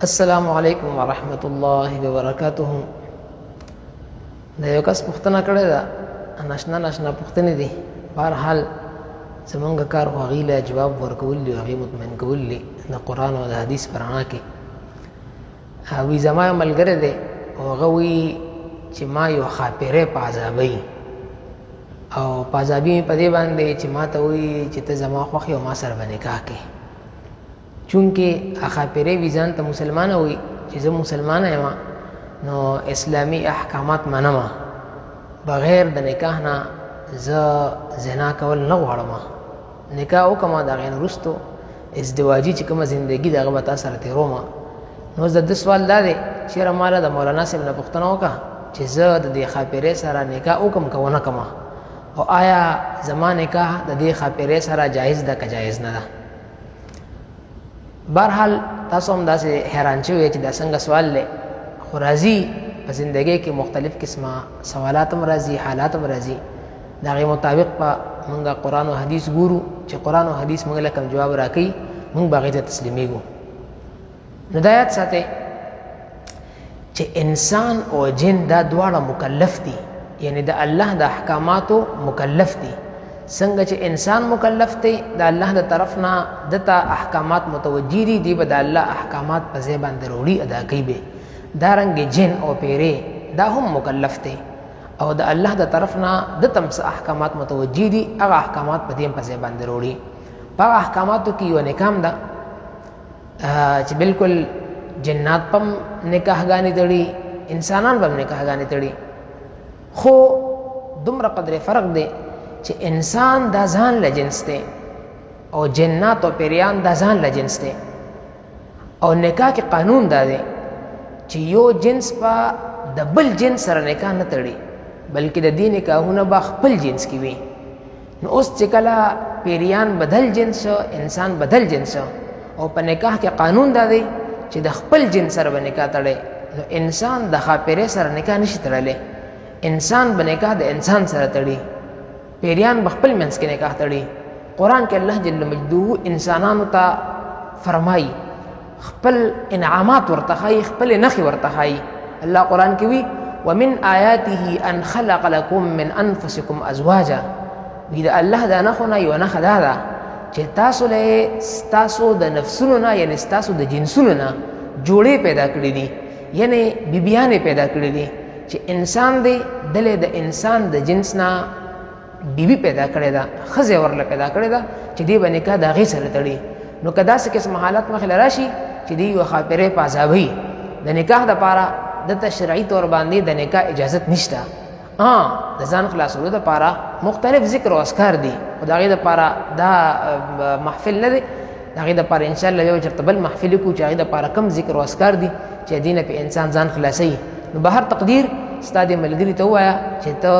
السلام علیکم ورحمت الله وبرکاته. د یو کس پوښتنه کړې ده، ناشنا پوښتنې دي. بهرحال زمونږ کار خو هغې له جواب ورکول دي، هغې مطمئن کول دي د قرآن او د حدیث په رڼا کې. وی زما یو ملګری دی او هغه وایي چې ما یو ښاپیری په عذابوي او په عذابي مې په دې باندې چې ما ته وایي چې ته زما خوښ یې او ما سره به نکاح کوې. چونکې ښاپیری وي ځان ته مسلمانه وایي چې زه مسلمانه یم، نو اسلامي احکامات منم، بغیر د نکاح نه زه زنا کول نه غواړم. نکاح وکړم، د هغې نه وروستو ازدواجي چې کومه زندګي د هغه به تا سره تېروم. نو د ده سوال دا دی چې یاره ما له د مولانا صاحب نه پوښتنه وکړه چې زه د دې ښاپیرۍ سره نکاح وکړم که ونه کړم، او آیا زما نکاح د دې ښاپیرۍ سره جایز ده که جایز نه ده. بهرحال تاسو هم داسې حیران شوي چې دا څنګه سوال دی، خو راځي په زندګۍ کې مختلف قسمه سوالات هم راځي، حالات هم راځي. د هغې مطابق به موږ قرآن او حدیث ګورو چې قرآن او حدیث موږ له کوم جواب راکوي، موږ به هغې ته تسلیمیږو. نو دا یاد ساتئ چې انسان او جن دا دواړه مکلف دي، یعنی د الله د احکاماتو مکلف دي. څنګه چې انسان مکلف دی د الله د طرف نه دته احکامات متوجه دي، دی به د الله احکامات په ځای باندې روړي ادا کوي به. دارنګې جن او پیرې دا هم مکلف دی او د الله د طرف نه دته هم څه احکامات متوجه دي، هغه احکامات په دې هم په ځای باندې روړي. په هغه احکاماتو کې یو نکاح ده چې بالکل جنات پم نکاحګانې تړي، انسانان پم نکاحګانې تړي، خو دومره قدر فرق دی چې انسان دا ځان له جنس دی او جنات او پیریان دا ځان له جنس دی. او نکاح کې قانون دا دی چې یو جنس په د بل جنس سره نکاح نه تړي، بلکې د دې نکاحونه به خپل جنس کې وي. نو اوس چې کله پیریان بدل جنس شو، انسان بدل جنس شو، او په نکاح کې قانون دا دی چې د خپل جنس سره به نکاح تړي، نو انسان د ښاپیرۍ سره نکاح نشي تړلی. انسان به نکاح د انسان سره تړي، پیریان بخپل منځ کې نکاح تړي. قرآن کې الله جل مجدوه انسانانو ته فرمایي، خپل انعامات ورته ښایي، خپل نښې ورته ښایي. الله قرآن کې وي ومن آیاته ان خلق لکم من انفسکم ازواجا. وي د الله د نښو نه یوه نښه دا ده چې تاسو له ستاسو د نفسونو نه، یعنې ستاسو د جنسونو نه جوړې پیدا کړي دي، یعنې بیبیانې پیدا کړي دي. چې انسان دی دلې د انسان د جنس نه بیبي پیدا کړې ده، ښځې ورله پیدا کړې ده چې دی به نکاح د هغې سره تړي. نو که داسې قسم حالت مخې له راشي چې دی یوه ښاپیرۍ په عذابوي، د نکاح دپاره دته شرعي طور باندې د نکاح اجازت نشته. د ځان خلاصولو دپاره مختلف ذکر او اذکار دي، خو د هغې دپاره دا محفل نه دی. د هغې دپاره انشاءالله یو چېرته بل محفل وکړو چې هغې دپاره کم ذکر او اذکار دي چې دې نه پې انسان ځان خلاصوي. نو به هر تقدیر ستا دې ملګري ته ووایه چې ته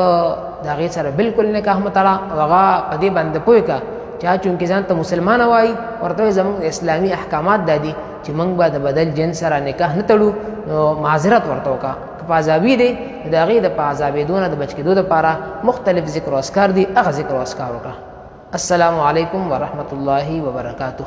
د هغې سره بالکل نکاح مه تړه، او هغه په دې باندې پوه کړه چې چونکې ځان ته مسلمانه وایي، ورته وایي زموږ اسلامي احکامات دا دي چې موږ به د بدل جنس سره نکاح نه تړو. نو معذرت ورته وکړه، که په عذابي دی د هغې د په عذابېدو نه د بچ کېدو دپاره مختلف ذکر و اذکار دي، هغه ذکر و اذکار وکړه. السلام علیکم ورحمت الله وبرکاته.